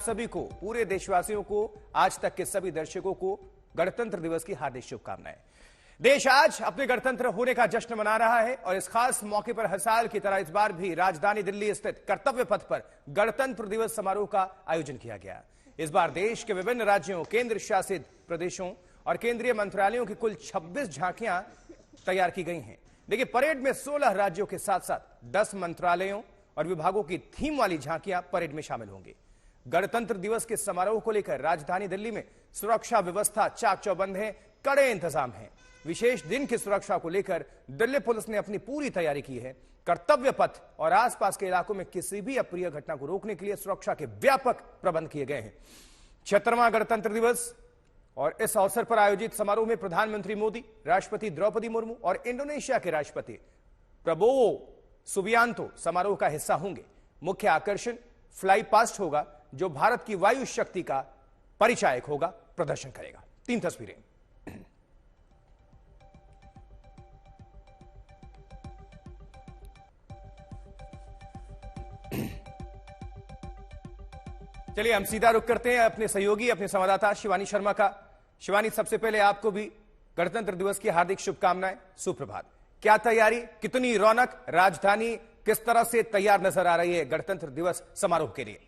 सभी को, पूरे देशवासियों को, आज तक के सभी दर्शकों को गणतंत्र दिवस की हार्दिक शुभकामनाएं। देश आज अपने गणतंत्र होने का जश्न मना रहा है और इस खास मौके पर हर साल की तरह इस बार भी राजधानी दिल्ली स्थित कर्तव्य पथ पर गणतंत्र दिवस समारोह का आयोजन किया गया। इस बार देश के विभिन्न राज्यों, केंद्र शासित प्रदेशों और केंद्रीय मंत्रालयों की कुल 26 झांकियां तैयार की गई हैं। देखिए, परेड में 16 राज्यों के साथ साथ 10 मंत्रालयों और विभागों की थीम वाली झांकियां परेड में शामिल होंगी। गणतंत्र दिवस के समारोह को लेकर राजधानी दिल्ली में सुरक्षा व्यवस्था चाक चौबंद है, कड़े इंतजाम हैं। विशेष दिन की सुरक्षा को लेकर दिल्ली पुलिस ने अपनी पूरी तैयारी की है। कर्तव्य पथ और आसपास के इलाकों में किसी भी अप्रिय घटना को रोकने के लिए सुरक्षा के व्यापक प्रबंध किए गए हैं। 76वां गणतंत्र दिवस और इस अवसर पर आयोजित समारोह में प्रधानमंत्री मोदी, राष्ट्रपति द्रौपदी मुर्मू और इंडोनेशिया के राष्ट्रपति प्रबोवो सुबियांतो समारोह का हिस्सा होंगे। मुख्य आकर्षण फ्लाई पास्ट होगा, जो भारत की वायु शक्ति का परिचायक होगा, प्रदर्शन करेगा। 3 तस्वीरें। चलिए हम सीधा रुख करते हैं अपने सहयोगी, अपने संवाददाता शिवानी शर्मा का। शिवानी, सबसे पहले आपको भी गणतंत्र दिवस की हार्दिक शुभकामनाएं। सुप्रभात। क्या तैयारी, कितनी रौनक, राजधानी किस तरह से तैयार नजर आ रही है गणतंत्र दिवस समारोह के लिए?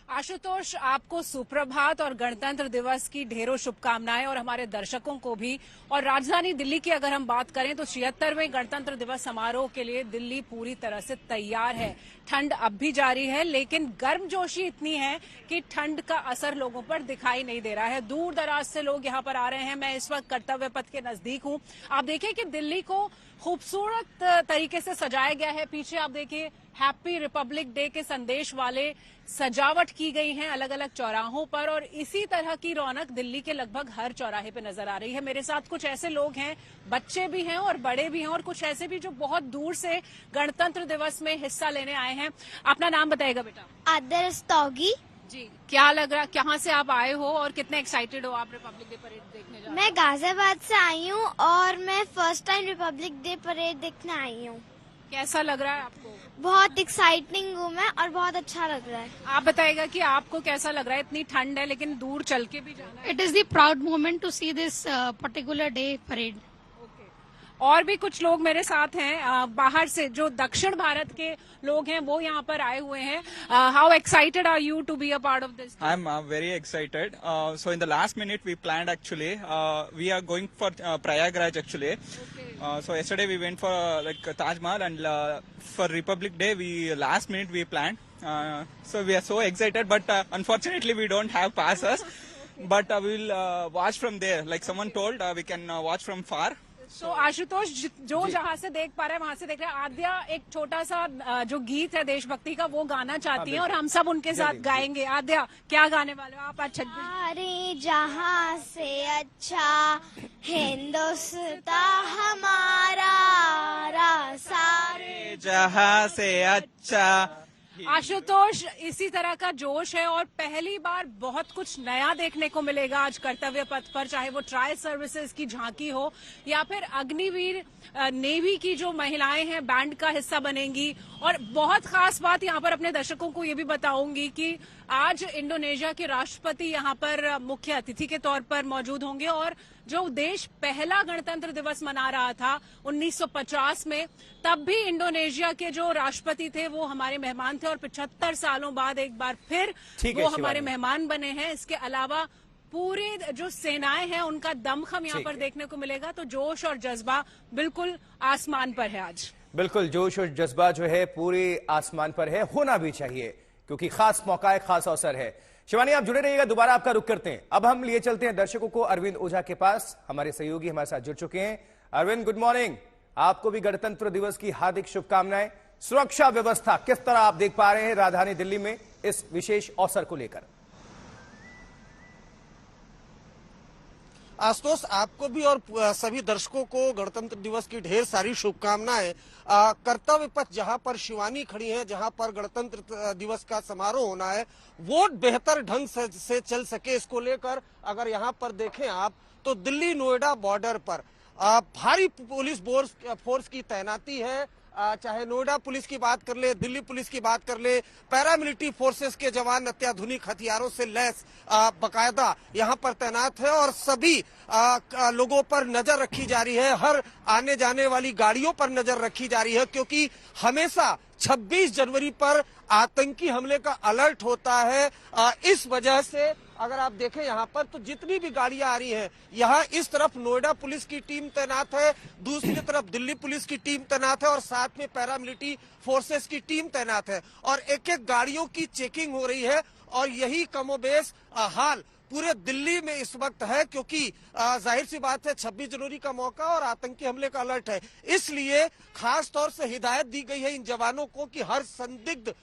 आशुतोष, आपको सुप्रभात और गणतंत्र दिवस की ढेरों शुभकामनाएं और हमारे दर्शकों को भी। और राजधानी दिल्ली की अगर हम बात करें तो 76वें गणतंत्र दिवस समारोह के लिए दिल्ली पूरी तरह से तैयार है। ठंड अब भी जारी है, लेकिन गर्मजोशी इतनी है कि ठंड का असर लोगों पर दिखाई नहीं दे रहा है। दूर दराज से लोग यहाँ पर आ रहे हैं। मैं इस वक्त कर्तव्य पथ के नजदीक हूँ। आप देखिए कि दिल्ली को खूबसूरत तरीके से सजाया गया है। पीछे आप देखिए हैप्पी रिपब्लिक डे के संदेश वाले सजावट की गई है अलग अलग चौराहों पर, और इसी तरह की रौनक दिल्ली के लगभग हर चौराहे पे नजर आ रही है। मेरे साथ कुछ ऐसे लोग हैं, बच्चे भी हैं और बड़े भी हैं, और कुछ ऐसे भी जो बहुत दूर से गणतंत्र दिवस में हिस्सा लेने आए हैं। अपना नाम बताइएगा बेटा। आदर स्तौगी जी, क्या लग रहा, कहाँ से आप आए हो और कितने एक्साइटेड हो आप रिपब्लिक डे परेड देखने जा रहे हो? मैं गाजियाबाद से आई हूँ और मैं first time Republic day parade देखने आई हूँ। कैसा लग रहा है आपको? बहुत एक्साइटिंग हूँ मैं और बहुत अच्छा लग रहा है। आप बताइएगा कि आपको कैसा लग रहा है? इतनी ठंड है लेकिन दूर चल के भी जाना है। It is the proud moment to see this particular day parade. और भी कुछ लोग मेरे साथ हैं बाहर से, जो दक्षिण भारत के लोग हैं, वो यहाँ पर आए हुए हैं। How excited are you to be a part of this? I'm very excited. So in the last minute we planned actually. We are going for Prayagraj actually. Okay. So yesterday we went for like Taj Mahal, and for Republic Day we last minute we planned. So we are so excited, but unfortunately we don't have passes. But we'll watch from there. Like someone told, we can watch from far. तो आशुतोष, जो जहाँ से देख पा रहे हैं वहाँ से देख रहे हैं। आद्या एक छोटा सा जो गीत है देशभक्ति का, वो गाना चाहती है और हम सब उनके साथ गाएंगे। आद्या, क्या गाने वाले हो आप? अच्छा, सारे जहाँ से अच्छा हिंदुस्तान हमारा, सारे जहाँ से अच्छा। आशुतोष, इसी तरह का जोश है और पहली बार बहुत कुछ नया देखने को मिलेगा आज कर्तव्य पथ पर, चाहे वो ट्रायल सर्विसेज की झांकी हो या फिर अग्निवीर नेवी की जो महिलाएं हैं बैंड का हिस्सा बनेंगी। और बहुत खास बात यहाँ पर अपने दर्शकों को ये भी बताऊंगी कि आज इंडोनेशिया के राष्ट्रपति यहाँ पर मुख्य अतिथि के तौर पर मौजूद होंगे। और जो देश पहला गणतंत्र दिवस मना रहा था 1950 में, तब भी इंडोनेशिया के जो राष्ट्रपति थे वो हमारे मेहमान थे, और 75 सालों बाद एक बार फिर वो हमारे मेहमान बने हैं। इसके अलावा पूरी जो सेनाएं हैं उनका दमखम यहाँ पर देखने को मिलेगा। तो जोश और जज्बा बिल्कुल आसमान पर है आज। बिल्कुल, जोश और जज्बा जो है पूरे आसमान पर है, होना भी चाहिए क्योंकि खास मौका है, खास अवसर है। शिवानी, आप जुड़े रहिएगा, दोबारा आपका रुख करते हैं। अब हम लिए चलते हैं दर्शकों को अरविंद ओझा के पास। हमारे सहयोगी हमारे साथ जुड़ चुके हैं। Arvind, good morning. आपको भी गणतंत्र दिवस की हार्दिक शुभकामनाएं। सुरक्षा व्यवस्था किस तरह आप देख पा रहे हैं राजधानी दिल्ली में इस विशेष अवसर को लेकर? आशुतोष, आपको भी और सभी दर्शकों को गणतंत्र दिवस की ढेर सारी शुभकामनाएं। कर्तव्य पथ जहां पर शिवानी खड़ी है, जहां पर गणतंत्र दिवस का समारोह होना है, वोट बेहतर ढंग से चल सके, इसको लेकर अगर यहां पर देखें आप तो दिल्ली नोएडा बॉर्डर पर भारी पुलिस फोर्स की तैनाती है। चाहे नोएडा पुलिस की बात कर ले, दिल्ली पुलिस की बात कर ले, पैरामिलिट्री फोर्सेस के जवान अत्याधुनिक हथियारों से लैस बकायदा यहाँ पर तैनात है और सभी लोगों पर नजर रखी जा रही है। हर आने जाने वाली गाड़ियों पर नजर रखी जा रही है, क्योंकि हमेशा 26 जनवरी पर आतंकी हमले का अलर्ट होता है। इस वजह से अगर आप देखें यहाँ पर तो जितनी भी गाड़ियां आ रही हैं, यहाँ इस तरफ नोएडा पुलिस की टीम तैनात है, दूसरी तरफ दिल्ली पुलिस की टीम तैनात है और साथ में पैरामिलिट्री फोर्सेस की टीम तैनात है और एक एक गाड़ियों की चेकिंग हो रही है। और यही कमोबेश हाल पूरे दिल्ली में इस वक्त है, क्योंकि जाहिर सी बात है 26 जनवरी का मौका और आतंकी हमले का अलर्ट है। इसलिए खास तौर से हिदायत दी गई है इन जवानों को कि हर संदिग्ध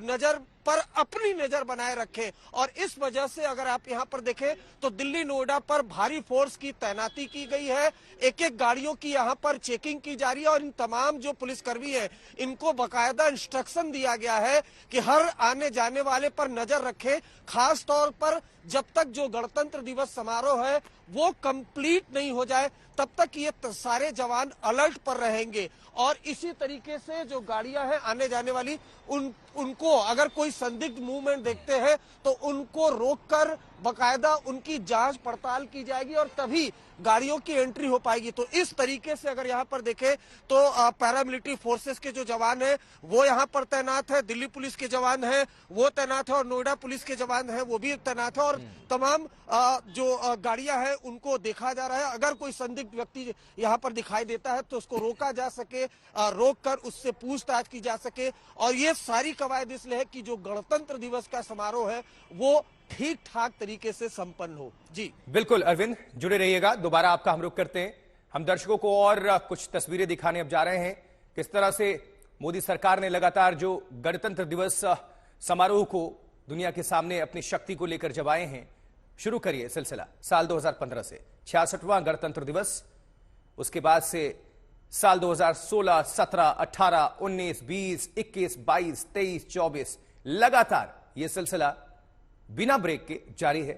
नजर पर अपनी नजर बनाए रखें। और इस वजह से अगर आप यहाँ पर देखें तो दिल्ली नोएडा पर भारी फोर्स की तैनाती की गई है, एक एक गाड़ियों की यहाँ पर चेकिंग की जा रही है और इन तमाम जो पुलिसकर्मी हैं इनको बकायदा इंस्ट्रक्शन दिया गया है कि हर आने जाने वाले पर नजर रखें। खास तौर पर जब तक जो गणतंत्र दिवस समारोह है वो कंप्लीट नहीं हो जाए तब तक ये सारे जवान अलर्ट पर रहेंगे और इसी तरीके से जो गाड़ियां हैं आने जाने वाली उनको अगर कोई संदिग्ध मूवमेंट देखते हैं तो उनको रोककर बकायदा उनकी जांच पड़ताल की जाएगी और तभी गाड़ियों की एंट्री हो पाएगी। तो इस तरीके से अगर यहाँ पर देखें तो पैरामिलिट्री फोर्सेस के जो जवान हैं वो यहाँ पर तैनात है, दिल्ली पुलिस के जवान हैं वो तैनात है और नोएडा पुलिस के जवान हैं वो भी तैनात है और तमाम जो गाड़ियां हैं उनको देखा जा रहा है। अगर कोई संदिग्ध व्यक्ति यहाँ पर दिखाई देता है तो उसको रोका जा सके, रोक कर उससे पूछताछ की जा सके। और ये सारी कवायद इसलिए है कि जो गणतंत्र दिवस का समारोह है वो ठीक ठाक तरीके से संपन्न हो। जी बिल्कुल अरविंद, जुड़े रहिएगा। दोबारा आपका हम रुख करते हैं। हम दर्शकों को और कुछ तस्वीरें दिखाने अब जा रहे हैं, किस तरह से मोदी सरकार ने लगातार जो गणतंत्र दिवस समारोह को दुनिया के सामने अपनी शक्ति को लेकर जब आए हैं। शुरू करिए सिलसिला साल 2015 से 66वां गणतंत्र दिवस, उसके बाद से साल 2016, 17, 18, 19, 20, 21, 22, 23, 24 लगातार यह सिलसिला बिना ब्रेक के जारी है।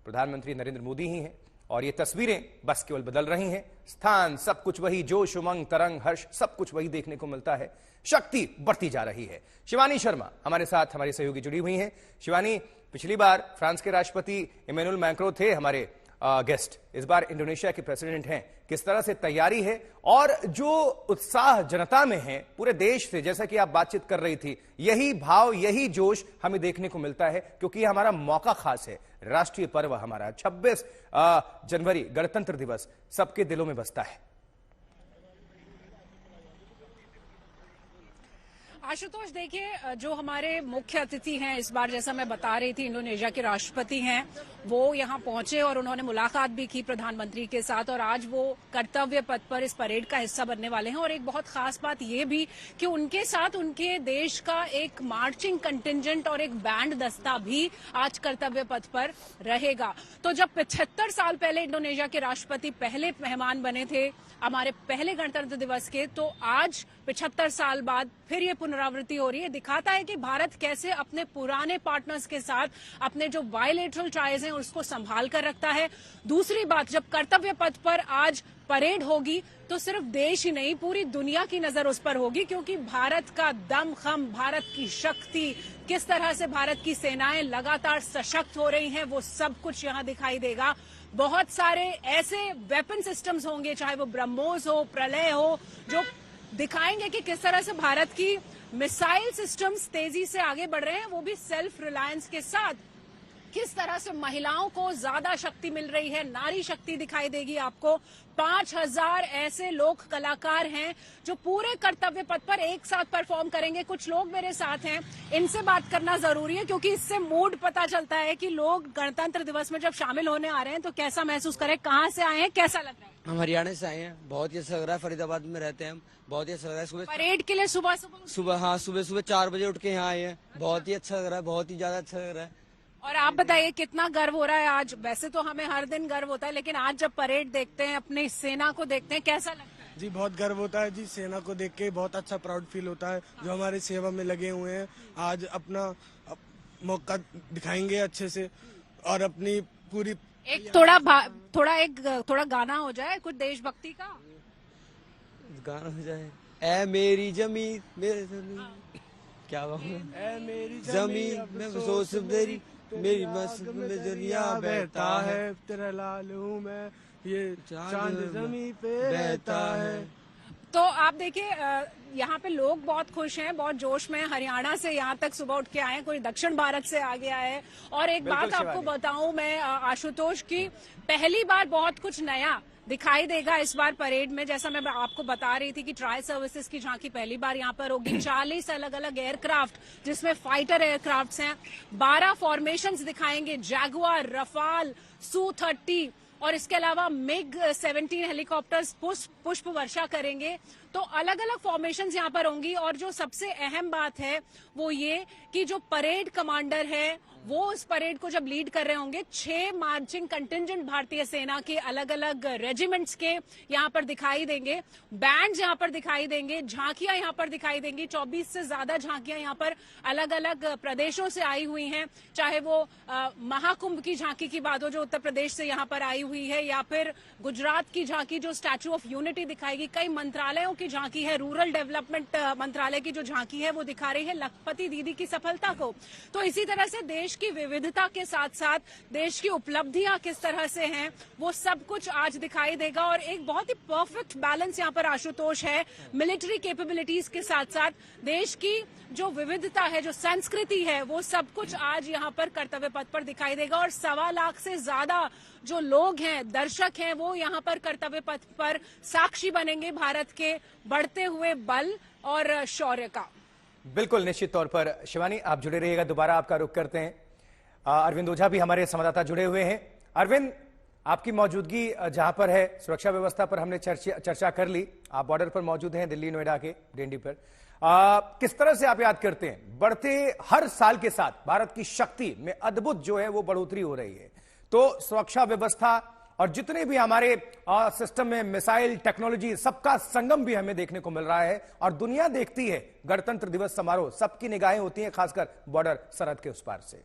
प्रधानमंत्री नरेंद्र मोदी ही हैं और ये तस्वीरें बस केवल बदल रही हैं, स्थान सब कुछ वही, जोश उमंग तरंग हर्ष सब कुछ वही देखने को मिलता है। शक्ति बढ़ती जा रही है। शिवानी शर्मा हमारे साथ हमारी सहयोगी जुड़ी हुई हैं। शिवानी, पिछली बार फ्रांस के राष्ट्रपति इमैनुअल मैक्रों थे हमारे गेस्ट, इस बार इंडोनेशिया के प्रेसिडेंट हैं। किस तरह से तैयारी है और जो उत्साह जनता में है पूरे देश से, जैसा कि आप बातचीत कर रही थी, यही भाव यही जोश हमें देखने को मिलता है क्योंकि ये हमारा मौका खास है, राष्ट्रीय पर्व हमारा 26 जनवरी गणतंत्र दिवस सबके दिलों में बसता है। आशुतोष, देखिए जो हमारे मुख्य अतिथि हैं इस बार, जैसा मैं बता रही थी, इंडोनेशिया के राष्ट्रपति हैं, वो यहाँ पहुंचे और उन्होंने मुलाकात भी की प्रधानमंत्री के साथ और आज वो कर्तव्य पथ पर इस परेड का हिस्सा बनने वाले हैं। और एक बहुत खास बात ये भी कि उनके साथ उनके देश का एक मार्चिंग कंटिंजेंट और एक बैंड दस्ता भी आज कर्तव्य पथ पर रहेगा। तो जब 75 साल पहले इंडोनेशिया के राष्ट्रपति पहले मेहमान बने थे हमारे पहले गणतंत्र दिवस के, तो आज 75 साल बाद फिर ये पुनरावृत्ति हो रही है। दिखाता है कि भारत कैसे अपने पुराने पार्टनर्स के साथ अपने जो बायलैटरल टाइज हैं उसको संभाल कर रखता है। दूसरी बात, जब कर्तव्य पथ पर आज परेड होगी तो सिर्फ देश ही नहीं पूरी दुनिया की नजर उस पर होगी, क्योंकि भारत का दमखम, भारत की शक्ति, किस तरह से भारत की सेनाएं लगातार सशक्त हो रही हैं, वो सब कुछ यहां दिखाई देगा। बहुत सारे ऐसे वेपन सिस्टम्स होंगे, चाहे वो ब्रह्मोस हो, प्रलय हो, जो दिखाएंगे कि किस तरह से भारत की मिसाइल सिस्टम्स तेजी से आगे बढ़ रहे हैं, वो भी सेल्फ रिलायंस के साथ। किस तरह से महिलाओं को ज्यादा शक्ति मिल रही है, नारी शक्ति दिखाई देगी आपको। 5000 ऐसे लोक कलाकार हैं जो पूरे कर्तव्य पथ पर एक साथ परफॉर्म करेंगे। कुछ लोग मेरे साथ हैं, इनसे बात करना जरूरी है क्योंकि इससे मूड पता चलता है कि लोग गणतंत्र दिवस में जब शामिल होने आ रहे हैं तो कैसा महसूस करें। कहाँ से आए हैं, कैसा लग रहा है? हम हरियाणा से आए हैं, बहुत ही अच्छा लग रहा है। फरीदाबाद में रहते हैं हम, बहुत ही अच्छा लग रहा है। सुबह परेड के लिए सुबह 4 बजे उठ के यहाँ आए हैं, बहुत ही अच्छा लग रहा है, बहुत ही ज्यादा अच्छा लग रहा है। और आप बताइए कितना गर्व हो रहा है आज? वैसे तो हमें हर दिन गर्व होता है, लेकिन आज जब परेड देखते हैं, अपनी सेना को देखते हैं, कैसा लगता है? जी बहुत गर्व होता है जी, सेना को देख के बहुत अच्छा प्राउड फील होता है। जो हमारी सेवा में लगे हुए हैं आज अपना मौका दिखाएंगे अच्छे से और अपनी पूरी एक थोड़ा गाना हो जाए कुछ देशभक्ति का। गाना हो जाए। ए मेरी जमीन मेरे जमीन क्या ऐ मेरी जमीन में अफसोस तेरी मेरी मस्त में दुनिया बहता है तेरा लाल हूँ मैं ये चांद जमी पे बहता है। तो आप देखिए यहाँ पे लोग बहुत खुश हैं, बहुत जोश में। हरियाणा से यहाँ तक सुबह उठ के आए हैं, कोई दक्षिण भारत से आ गया है। और एक बात आपको बताऊं मैं आशुतोष की, पहली बार बहुत कुछ नया दिखाई देगा इस बार परेड में। जैसा मैं आपको बता रही थी कि ट्रायल सर्विसेज की झांकी पहली बार यहाँ पर होगी। 40 अलग अलग एयरक्राफ्ट जिसमें फाइटर एयरक्राफ्ट हैं, 12 फॉर्मेशंस दिखाएंगे, जैगुआर, रफाल, Su-30 और इसके अलावा MiG-17 हेलीकॉप्टर्स पुष्प वर्षा करेंगे। तो अलग अलग फॉर्मेशंस यहाँ पर होंगी। और जो सबसे अहम बात है वो ये कि जो परेड कमांडर है वो इस परेड को जब लीड कर रहे होंगे, 6 मार्चिंग कंटिंजेंट भारतीय सेना के अलग अलग रेजिमेंट्स के यहाँ पर दिखाई देंगे। बैंड्स यहाँ पर दिखाई देंगे, झांकियां यहाँ पर दिखाई देंगी। 24 से ज्यादा झांकियां यहाँ पर अलग अलग प्रदेशों से आई हुई हैं, चाहे वो महाकुंभ की झांकी की बात हो जो उत्तर प्रदेश से यहाँ पर आई हुई है, या फिर गुजरात की झांकी जो स्टैच्यू ऑफ यूनिटी दिखाएगी। कई मंत्रालयों की झांकी है, रूरल डेवलपमेंट मंत्रालय की जो झांकी है वो दिखा रही है लखपति दीदी की सफलता को। तो इसी तरह से देश की विविधता के साथ साथ देश की उपलब्धियां किस तरह से हैं वो सब कुछ आज दिखाई देगा। और एक बहुत ही परफेक्ट बैलेंस यहाँ पर आशुतोष है, मिलिट्री कैपेबिलिटीज के साथ साथ देश की जो विविधता है, जो संस्कृति है, वो सब कुछ आज यहाँ पर कर्तव्य पथ पर दिखाई देगा। और 1.25 लाख से ज्यादा जो लोग हैं, दर्शक हैं, वो यहाँ पर कर्तव्य पथ पर साक्षी बनेंगे भारत के बढ़ते हुए बल और शौर्य का। बिल्कुल, निश्चित तौर पर शिवानी आप जुड़े रहिएगा। दोबारा आपका रुख करते हैं। अरविंद ओझा भी हमारे संवाददाता जुड़े हुए हैं। अरविंद, आपकी मौजूदगी जहां पर है, सुरक्षा व्यवस्था पर हमने चर्चा कर ली। आप बॉर्डर पर मौजूद हैं, दिल्ली नोएडा के डेंडी पर। किस तरह से आप याद करते हैं, बढ़ते हर साल के साथ भारत की शक्ति में अद्भुत जो है वो बढ़ोतरी हो रही है, तो सुरक्षा व्यवस्था और जितने भी हमारे सिस्टम में मिसाइल टेक्नोलॉजी, सबका संगम भी हमें देखने को मिल रहा है। और दुनिया देखती है गणतंत्र दिवस समारोह, सबकी निगाहें होती हैं खासकर बॉर्डर सरहद के उस पार से।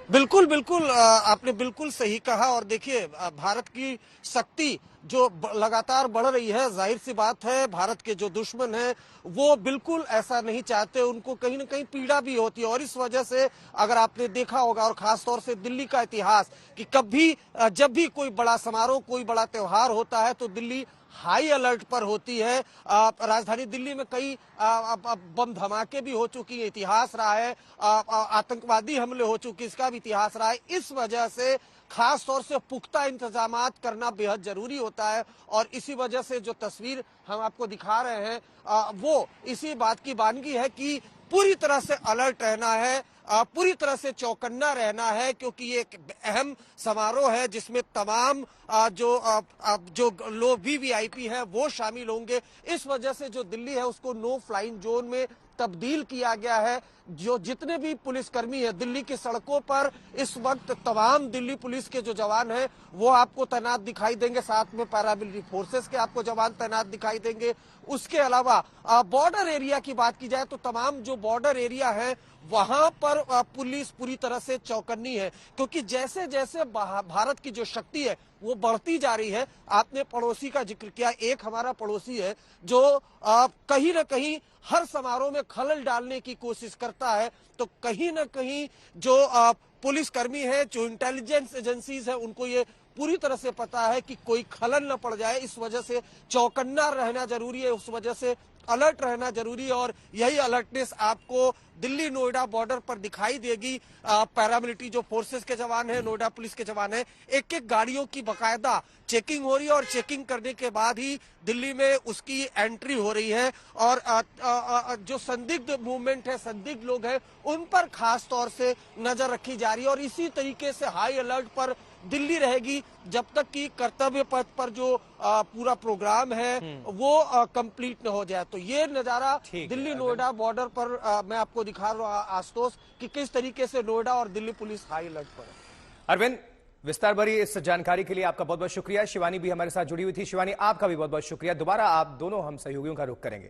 बिल्कुल बिल्कुल, आपने बिल्कुल सही कहा। और देखिए, भारत की शक्ति जो लगातार बढ़ रही है, जाहिर सी बात है भारत के जो दुश्मन हैं वो बिल्कुल ऐसा नहीं चाहते, उनको कहीं ना कहीं पीड़ा भी होती है। और इस वजह से अगर आपने देखा होगा, और खास तौर से दिल्ली का इतिहास, कि कभी जब भी कोई बड़ा समारोह, कोई बड़ा त्योहार होता है तो दिल्ली हाई अलर्ट पर होती है। राजधानी दिल्ली में कई बम धमाके भी हो चुकी है, इतिहास रहा है, आतंकवादी हमले हो चुके, इसका भी इतिहास रहा है। इस वजह से खास तौर से पुख्ता इंतजामात करना बेहद जरूरी होता है। और इसी वजह से जो तस्वीर हम आपको दिखा रहे हैं वो इसी बात की वानगी है कि पूरी तरह से अलर्ट रहना है, पूरी तरह से चौकन्ना रहना है, क्योंकि ये एक अहम समारोह है जिसमें तमाम जो लोग वीवीआईपी है वो शामिल होंगे। इस वजह से जो दिल्ली है उसको नो फ्लाइंग जोन में तब्दील किया गया है। जो जितने भी पुलिसकर्मी है दिल्ली की सड़कों पर इस वक्त, तमाम दिल्ली पुलिस के जो जवान हैं वो आपको तैनात दिखाई देंगे, साथ में पैरामिलिट्री फोर्सेस के आपको जवान तैनात दिखाई देंगे। उसके अलावा बॉर्डर एरिया की बात की जाए तो तमाम जो बॉर्डर एरिया है वहां पर पुलिस पूरी तरह से चौकन्नी है, क्योंकि जैसे जैसे भारत की जो शक्ति है वो बढ़ती जा रही है। आपने पड़ोसी का जिक्र किया, एक हमारा पड़ोसी है जो कहीं ना कहीं हर समारोह में खलल डालने की कोशिश करता है। तो कहीं ना कहीं जो पुलिसकर्मी है, जो इंटेलिजेंस एजेंसीज है, उनको ये पूरी तरह से पता है कि कोई खलल न पड़ जाए। इस वजह से चौकन्ना रहना जरूरी है, उस वजह से अलर्ट रहना जरूरी है। और यही अलर्टनेस आपको दिल्ली नोएडा बॉर्डर पर दिखाई देगी। पैरामिलिट्री जो फोर्सेस के जवान हैं, नोएडा पुलिस के जवान हैं, एक एक गाड़ियों की बकायदा चेकिंग हो रही है और चेकिंग करने के बाद ही दिल्ली में उसकी एंट्री हो रही है। और जो संदिग्ध मूवमेंट है, संदिग्ध लोग हैं, उन पर खास तौर से नजर रखी जा रही है। और इसी तरीके से हाई अलर्ट पर दिल्ली रहेगी जब तक कि कर्तव्य पथ पर जो पूरा प्रोग्राम है वो कंप्लीट न हो जाए। तो ये नजारा दिल्ली नोएडा बॉर्डर पर मैं आपको दिखा रहा हूँ आशुतोष, कि किस तरीके से नोएडा और दिल्ली पुलिस हाई अलर्ट पर है। अरविंद, विस्तार भरी इस जानकारी के लिए आपका बहुत बहुत शुक्रिया। शिवानी भी हमारे साथ जुड़ी हुई थी। शिवानी, आपका भी बहुत बहुत शुक्रिया। दोबारा आप दोनों हम सहयोगियों का रुख करेंगे।